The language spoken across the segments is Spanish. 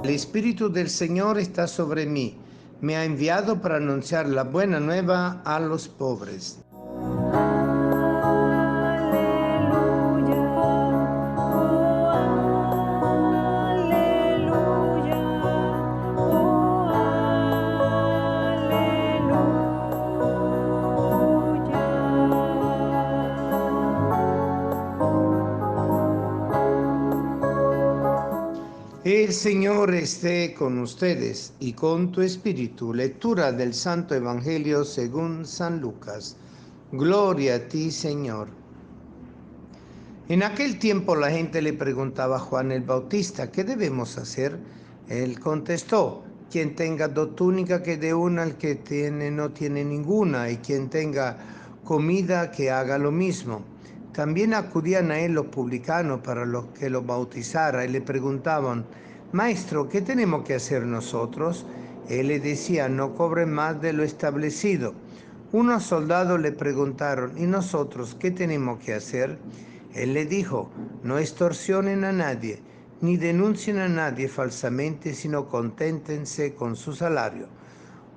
El Espíritu del Señor está sobre mí. Me ha enviado para anunciar la buena nueva a los pobres. El Señor esté con ustedes y con tu espíritu. Lectura del Santo Evangelio según San Lucas. Gloria a ti, Señor. En aquel tiempo la gente le preguntaba a Juan el Bautista, ¿qué debemos hacer? Él contestó, quien tenga 2 túnicas que dé una, al que no tiene ninguna, y quien tenga comida que haga lo mismo. También acudían a él los publicanos para que lo bautizara y le preguntaban, Maestro, ¿qué tenemos que hacer nosotros? Él le decía, no cobren más de lo establecido. Unos soldados le preguntaron, ¿y nosotros qué tenemos que hacer? Él le dijo, no extorsionen a nadie, ni denuncien a nadie falsamente, sino conténtense con su salario.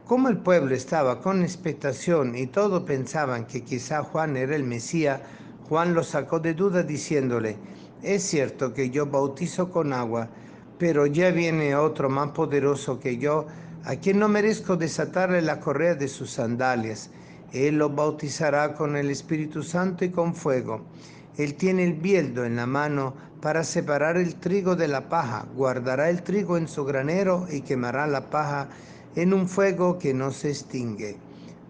Como el pueblo estaba con expectación y todos pensaban que quizá Juan era el Mesías, Juan lo sacó de duda diciéndole, es cierto que yo bautizo con agua, pero ya viene otro más poderoso que yo, a quien no merezco desatarle la correa de sus sandalias. Él lo bautizará con el Espíritu Santo y con fuego. Él tiene el bieldo en la mano para separar el trigo de la paja, guardará el trigo en su granero y quemará la paja en un fuego que no se extingue.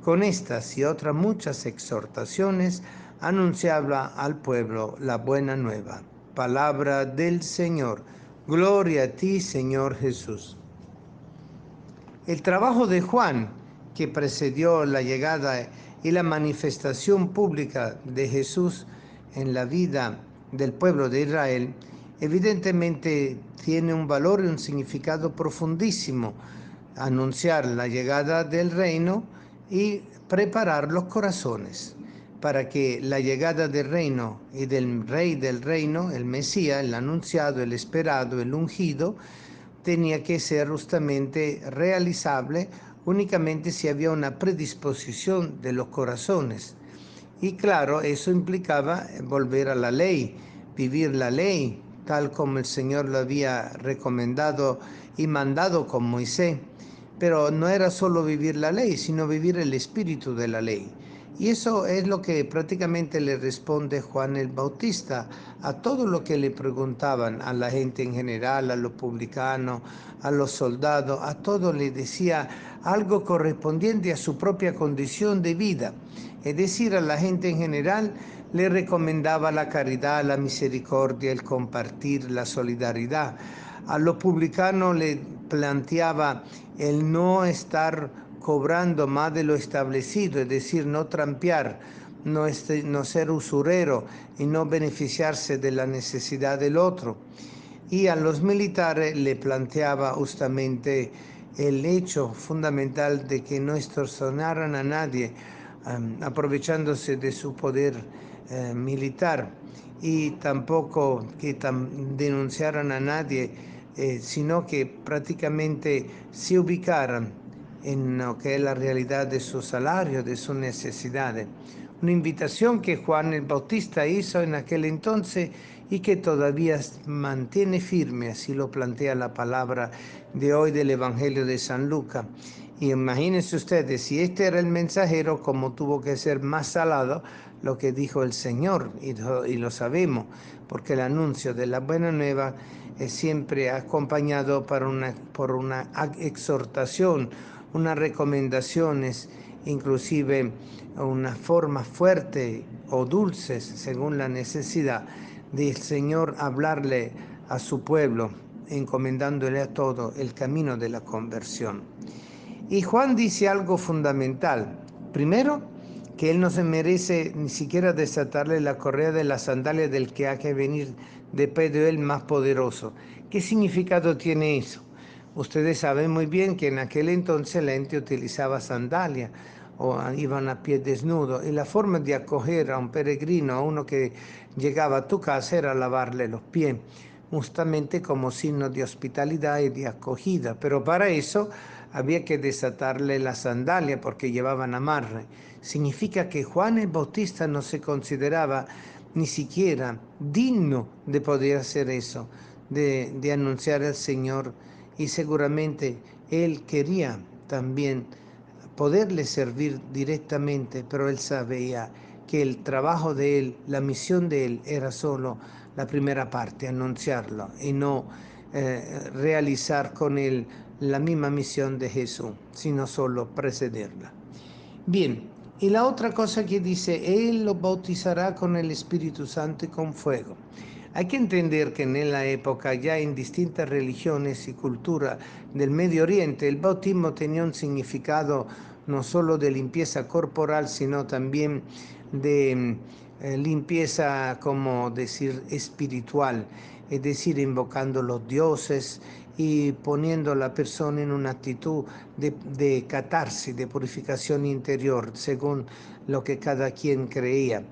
Con estas y otras muchas exhortaciones anunciaba al pueblo la buena nueva. Palabra del Señor. Gloria a ti, Señor Jesús. El trabajo de Juan, que precedió la llegada y la manifestación pública de Jesús en la vida del pueblo de Israel, evidentemente tiene un valor y un significado profundísimo. Anunciar la llegada del reino y preparar los corazones para que la llegada del reino y del rey del reino, el Mesías, el anunciado, el esperado, el ungido, tenía que ser justamente realizable únicamente si había una predisposición de los corazones. Y claro, eso implicaba volver a la ley, vivir la ley, tal como el Señor lo había recomendado y mandado con Moisés. Pero no era solo vivir la ley, sino vivir el espíritu de la ley. Y eso es lo que prácticamente le responde Juan el Bautista a todo lo que le preguntaban, a la gente en general, a los publicanos, a los soldados, a todos le decía algo correspondiente a su propia condición de vida. Es decir, a la gente en general le recomendaba la caridad, la misericordia, el compartir, la solidaridad. A los publicanos le planteaba el no estar cobrando más de lo establecido, es decir, no trampear, no ser usurero y no beneficiarse de la necesidad del otro. Y a los militares le planteaba justamente el hecho fundamental de que no extorsionaran a nadie, aprovechándose de su poder militar, y tampoco que denunciaran a nadie, sino que prácticamente se ubicaran en lo que es la realidad de su salario, de sus necesidades. Una invitación que Juan el Bautista hizo en aquel entonces y que todavía mantiene firme, así lo plantea la palabra de hoy del Evangelio de San Lucas. Y imagínense ustedes, si este era el mensajero, como tuvo que ser más salado lo que dijo el Señor, y lo sabemos, porque el anuncio de la buena nueva es siempre acompañado por una exhortación, unas recomendaciones, inclusive una forma fuerte o dulces, según la necesidad del Señor hablarle a su pueblo, encomendándole a todo el camino de la conversión. Y Juan dice algo fundamental. Primero, que él no se merece ni siquiera desatarle la correa de las sandalias del que ha que venir después de él más poderoso. ¿Qué significado tiene eso? Ustedes saben muy bien que en aquel entonces la gente utilizaba sandalias o iban a pie desnudo, y la forma de acoger a un peregrino, a uno que llegaba a tu casa, era lavarle los pies. justamente como signo de hospitalidad y de acogida. Pero para eso había que desatarle la sandalia porque llevaban amarre. Significa que Juan el Bautista no se consideraba ni siquiera digno de poder hacer eso, de anunciar al Señor, y seguramente él quería también poderle servir directamente, pero él sabía que el trabajo de él, la misión de él era solo la primera parte, anunciarlo, y no realizar con él la misma misión de Jesús, sino solo precederla. Bien, y la otra cosa que dice, Él lo bautizará con el Espíritu Santo y con fuego. Hay que entender que en la época, ya en distintas religiones y culturas del Medio Oriente, el bautismo tenía un significado no solo de limpieza corporal, sino también de limpieza, como decir, espiritual, es decir, invocando los dioses y poniendo a la persona en una actitud de catarsis, de purificación interior, según lo que cada quien creía.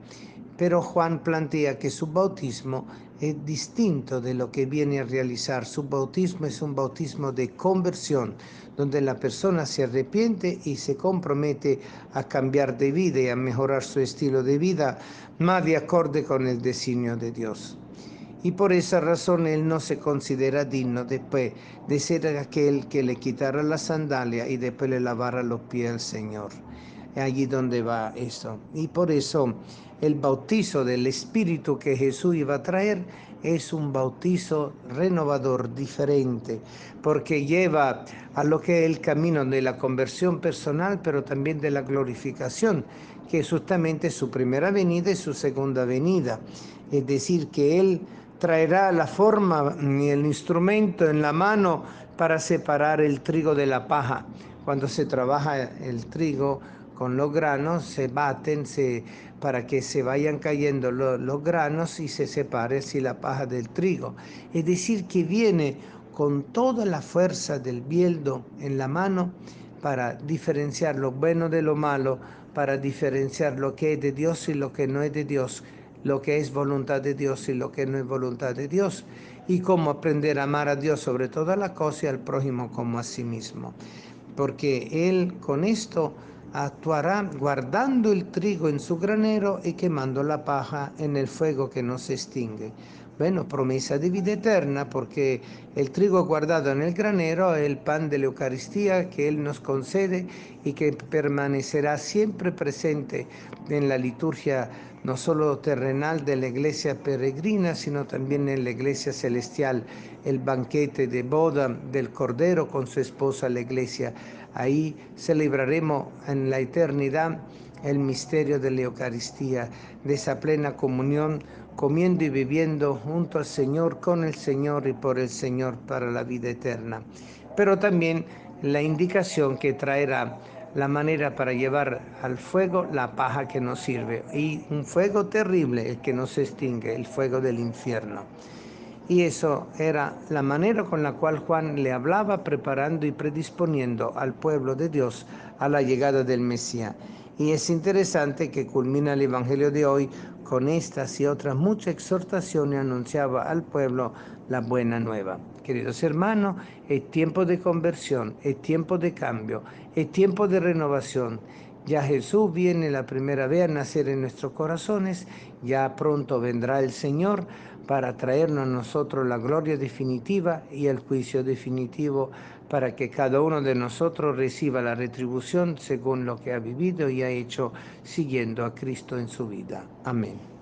Pero Juan plantea que su bautismo es distinto de lo que viene a realizar. Su bautismo es un bautismo de conversión, donde la persona se arrepiente y se compromete a cambiar de vida y a mejorar su estilo de vida, más de acorde con el designio de Dios. Y por esa razón él no se considera digno después de ser aquel que le quitara la sandalia y después le lavara los pies al Señor. Es allí donde va eso. Y por eso el bautizo del Espíritu que Jesús iba a traer es un bautizo renovador, diferente, porque lleva a lo que es el camino de la conversión personal, pero también de la glorificación, que es justamente su primera venida y su segunda venida. Es decir, que Él traerá la forma y el instrumento en la mano para separar el trigo de la paja. Cuando se trabaja el trigo con los granos, se baten para que se vayan cayendo los granos y se separe así la paja del trigo. Es decir, que viene con toda la fuerza del bieldo en la mano para diferenciar lo bueno de lo malo, para diferenciar lo que es de Dios y lo que no es de Dios, lo que es voluntad de Dios y lo que no es voluntad de Dios, y cómo aprender a amar a Dios sobre todas las cosas y al prójimo como a sí mismo. Porque Él con esto actuará guardando el trigo en su granero y quemando la paja en el fuego que no se extingue. Bueno, promesa de vida eterna, porque el trigo guardado en el granero es el pan de la Eucaristía que Él nos concede y que permanecerá siempre presente en la liturgia no solo terrenal de la iglesia peregrina, sino también en la iglesia celestial, el banquete de boda del Cordero con su esposa, la iglesia. Ahí celebraremos en la eternidad el misterio de la Eucaristía, de esa plena comunión, comiendo y viviendo junto al Señor, con el Señor y por el Señor para la vida eterna. Pero también la indicación que traerá la manera para llevar al fuego la paja que nos sirve, y un fuego terrible, el que no se extingue, el fuego del infierno. Y eso era la manera con la cual Juan le hablaba, preparando y predisponiendo al pueblo de Dios a la llegada del Mesías. Y es interesante que culmina el Evangelio de hoy con estas y otras muchas exhortaciones, anunciaba al pueblo la buena nueva. Queridos hermanos, es tiempo de conversión, es tiempo de cambio, es tiempo de renovación. Ya Jesús viene la primera vez a nacer en nuestros corazones, ya pronto vendrá el Señor para traernos a nosotros la gloria definitiva y el juicio definitivo, para que cada uno de nosotros reciba la retribución según lo que ha vivido y ha hecho siguiendo a Cristo en su vida. Amén.